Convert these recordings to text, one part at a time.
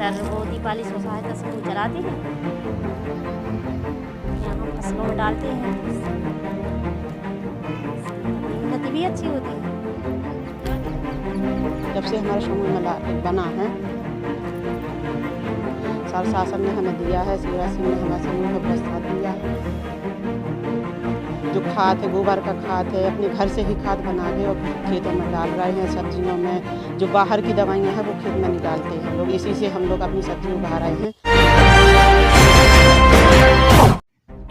Sir वो दीपाली स्व सहायता समूह चलाते हैं, यहाँ हम फसलों में डालते हैं तो इससे उन्नति भी अच्छी होती है। जब से हमारा समूह बना है, सर शासन ने हमें दिया है, शिवराज सिंह ने हमारे समूह को प्रोत्साहन दिया है। जो खाद है, गोबर का खाद है, अपने घर से ही खाद बना के और खेतों में डाल रहे हैं। सब्जियों में जो बाहर की दवाइयाँ हैं वो खेत में नहीं डालते हैं लोग, इसी से हम लोग अपनी सब्जी उगा रहे हैं।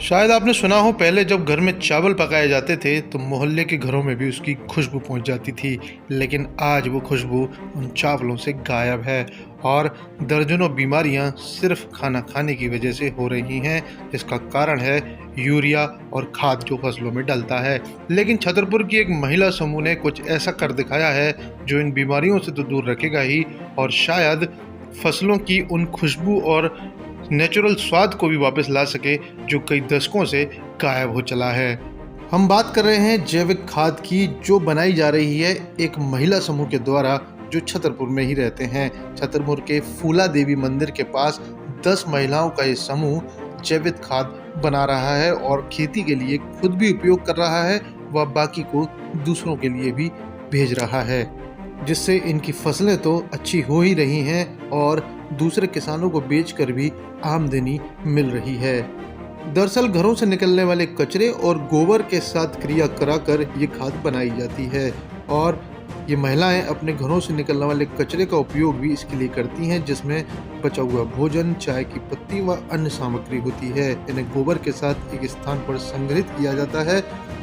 शायद आपने सुना हो, पहले जब घर में चावल पकाए जाते थे तो मोहल्ले के घरों में भी उसकी खुशबू पहुंच जाती थी, लेकिन आज वो खुशबू उन चावलों से गायब है और दर्जनों बीमारियां सिर्फ खाना खाने की वजह से हो रही हैं। इसका कारण है यूरिया और खाद जो फसलों में डलता है। लेकिन छतरपुर की एक महिला समूह ने कुछ ऐसा कर दिखाया है जो इन बीमारियों से तो दूर रखेगा ही, और शायद फसलों की उन खुशबू और नेचुरल स्वाद को भी वापस ला सके जो कई दशकों से गायब हो चला है। हम बात कर रहे हैं जैविक खाद की, जो बनाई जा रही है एक महिला समूह के द्वारा जो छतरपुर में ही रहते हैं। छतरपुर के फूला देवी मंदिर के पास 10 महिलाओं का ये समूह जैविक खाद बना रहा है और खेती के लिए खुद भी उपयोग कर रहा है व बाकी को दूसरों के लिए भी भेज रहा है, जिससे इनकी फसलें तो अच्छी हो ही रही हैं और दूसरे किसानों को बेचकर भी आमदनी मिल रही है। दरअसल घरों से निकलने वाले कचरे और गोबर के साथ क्रिया कराकर ये खाद बनाई जाती है और ये महिलाएं अपने घरों से निकलने वाले कचरे का उपयोग भी इसके लिए करती हैं, जिसमें बचा हुआ भोजन, चाय की पत्ती व अन्य सामग्री होती है। इन्हें गोबर के साथ एक स्थान पर संग्रहित किया जाता है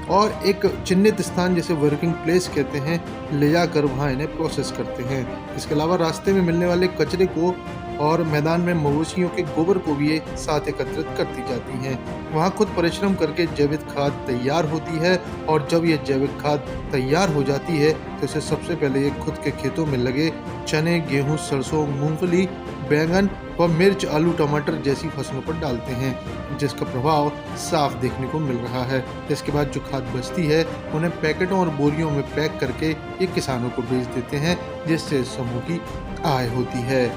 और एक चिन्हित स्थान, जैसे वर्किंग प्लेस कहते हैं, ले जाकर वहाँ इन्हें प्रोसेस करते हैं। इसके अलावा रास्ते में मिलने वाले कचरे को और मैदान में मवेशियों के गोबर को भी ये साथ एकत्रित करती जाती हैं। वहाँ खुद परिश्रम करके जैविक खाद तैयार होती है और जब ये जैविक खाद तैयार हो जाती है तो इसे सबसे पहले ये खुद के खेतों में लगे चने, गेहूं, सरसों, मूंगफली, बैंगन व मिर्च, आलू, टमाटर जैसी फसलों पर डालते हैं, जिसका प्रभाव साफ देखने को मिल रहा है। इसके बाद जो खाद बचती है उन्हें पैकेटों और बोरियों में पैक करके ये किसानों को बेच देते हैं, जिससे समूह की आय होती है।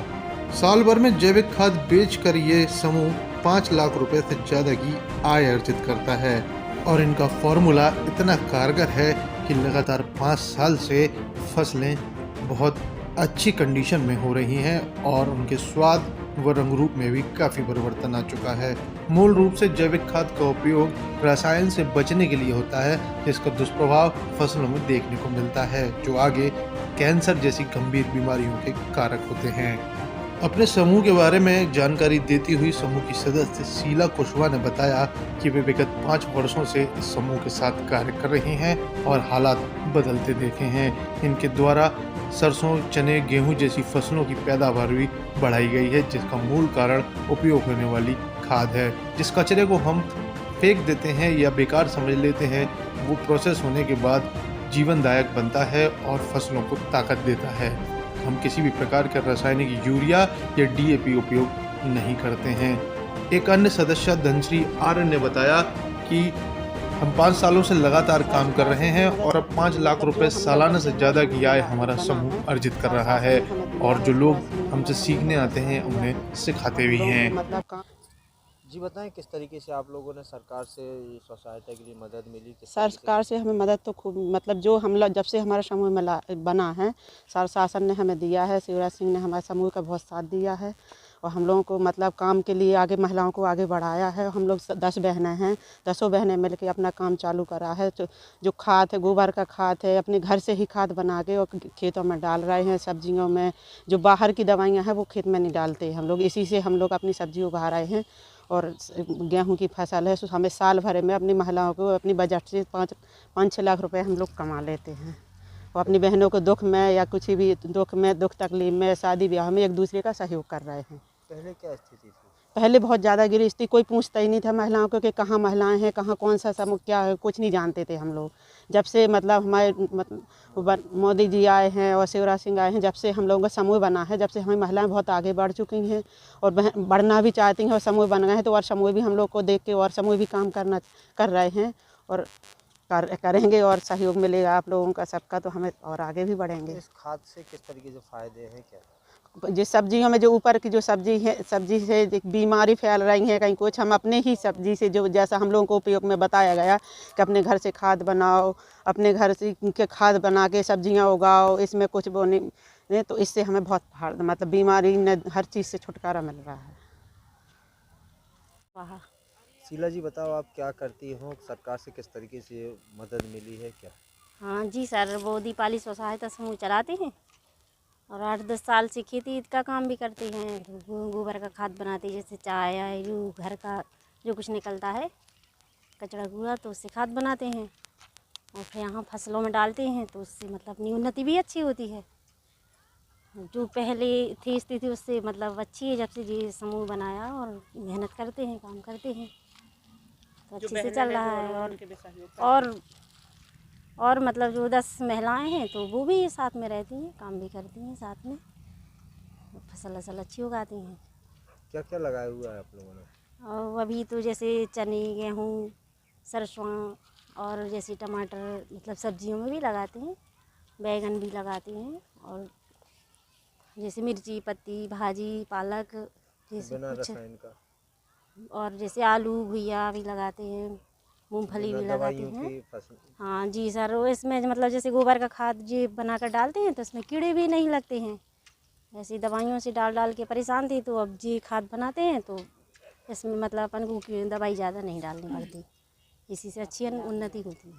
साल भर में जैविक खाद बेचकर ये समूह 5 लाख रुपए से ज़्यादा की आय अर्जित करता है और इनका फॉर्मूला इतना कारगर है कि लगातार 5 साल से फसलें बहुत अच्छी कंडीशन में हो रही हैं और उनके स्वाद व रंग रूप में भी काफ़ी परिवर्तन आ चुका है। मूल रूप से जैविक खाद का उपयोग रसायन से बचने के लिए होता है, जिसका दुष्प्रभाव फसलों में देखने को मिलता है, जो आगे कैंसर जैसी गंभीर बीमारियों के कारक होते हैं। अपने समूह के बारे में जानकारी देती हुई समूह की सदस्य शीला कुशवाहा ने बताया कि वे विगत 5 वर्षों से इस समूह के साथ कार्य कर रही हैं और हालात बदलते देखे हैं। इनके द्वारा सरसों, चने, गेहूं जैसी फसलों की पैदावार भी बढ़ाई गई है, जिसका मूल कारण उपयोग होने वाली खाद है। जिस कचरे को हम फेंक देते हैं या बेकार समझ लेते हैं, वो प्रोसेस होने के बाद जीवनदायक बनता है और फसलों को ताकत देता है। हम किसी भी प्रकार का रासायनिक यूरिया या डीएपी उपयोग नहीं करते हैं। एक अन्य सदस्य धनश्री आर्य ने बताया कि हम 5 सालों से लगातार काम कर रहे हैं और अब 5 लाख रुपए सालाना से ज़्यादा की आय हमारा समूह अर्जित कर रहा है और जो लोग हमसे सीखने आते हैं उन्हें सिखाते भी हैं। जी बताएं, किस तरीके से आप लोगों ने सरकार से स्व सहायता के लिए मदद मिली? सरकार से हमें मदद तो खूब, मतलब जो हम लोग जब से हमारा समूह बना है, सर शासन ने हमें दिया है, शिवराज सिंह ने हमारे समूह का बहुत साथ दिया है और हम लोगों को मतलब काम के लिए आगे महिलाओं को आगे बढ़ाया है। हम लोग 10 बहनें हैं, 10 बहनें मिलकर अपना काम चालू करा है। तो जो खाद है, गोबर का खाद है, अपने घर से ही खाद बना के और खेतों में डाल रहे हैं। सब्जियों में जो बाहर की दवाइयाँ हैं वो खेत में नहीं डालते हम लोग, इसी से हम लोग अपनी सब्जी उगा रहे हैं। और गेहूं की फसल है, हमें साल भर में अपनी महिलाओं को अपनी बजट से 5-6 लाख रुपए हम लोग कमा लेते हैं और अपनी बहनों को दुख में या कुछ भी दुख तकलीफ में, शादी ब्याह में एक दूसरे का सहयोग कर रहे हैं। पहले क्या स्थिति थी? पहले बहुत ज़्यादा गिरी स्थिति, कोई पूछता ही नहीं था महिलाओं को कि कहाँ महिलाएं हैं, कहाँ कौन सा समूह क्या है, कुछ नहीं जानते थे हम लोग। जब से मतलब हमारे मोदी जी आए हैं और शिवराज सिंह आए हैं, जब से हम लोगों का समूह बना है, जब से हमारी महिलाएं बहुत आगे बढ़ चुकी हैं और बढ़ना भी चाहती हैं और समूह बन गए हैं, तो और समूह भी हम लोग को देख के और समूह भी काम कर रहे हैं और करेंगे और सहयोग मिलेगा आप लोगों का सबका, तो हमें और आगे भी बढ़ेंगे। इस खाद से किस तरीके से फ़ायदे हैं क्या? जो सब्जियों में जो ऊपर की जो सब्जी है, सब्जी से एक बीमारी फैल रही है कहीं कुछ, हम अपने ही सब्जी से जो जैसा हम लोगों को उपयोग में बताया गया कि अपने घर से खाद बनाओ, अपने घर से के खाद बना के सब्जियां उगाओ, इसमें कुछ वो नहीं, तो इससे हमें बहुत मतलब बीमारी ने हर चीज़ से छुटकारा मिल रहा है। वाह। शीला जी बताओ, आप क्या करती हो, सरकार से किस तरीके से मदद मिली है क्या? हाँ जी सर, वो दीपाली स्व सहायता समूह चलाते हैं और 8-10 साल से खेती का काम भी करते हैं। तो गोबर का खाद बनाते हैं, जैसे चाय या यूँ घर का जो कुछ निकलता है कचरा कूड़ा, तो उससे खाद बनाते हैं और फिर यहाँ फसलों में डालते हैं, तो उससे मतलब अपनी उन्नति भी अच्छी होती है। जो पहले थी स्थिति उससे मतलब अच्छी है जब से ये समूह बनाया, और मेहनत करते हैं, काम करते हैं, तो अच्छे से चल रहा है। और मतलब जो 10 महिलाएं हैं तो वो भी साथ में रहती हैं, काम भी करती हैं साथ में, फसल अच्छी उगाती हैं। क्या क्या लगाया हुआ है आप लोगों ने? और अभी तो जैसे चने, गेहूँ, सरसों और जैसे टमाटर, मतलब सब्जियों में भी लगाते हैं, बैगन भी लगाते हैं, और जैसे मिर्ची, पत्ती भाजी, पालक, जैसे बिना कुछ, रसायन का, और जैसे आलू घुइया भी लगाते हैं, मूंगफली बिना भी लगाते दवाइयों हैं। की फसल। हाँ जी सर, वो इसमें मतलब जैसे गोबर का खाद जी बनाकर डालते हैं तो इसमें कीड़े भी नहीं लगते हैं। ऐसी दवाइयों से डाल के परेशान थी, तो अब जी खाद बनाते हैं तो इसमें मतलब अपन को दवाई ज़्यादा नहीं डालनी पड़ती, इसी से अच्छी उन्नति होती है।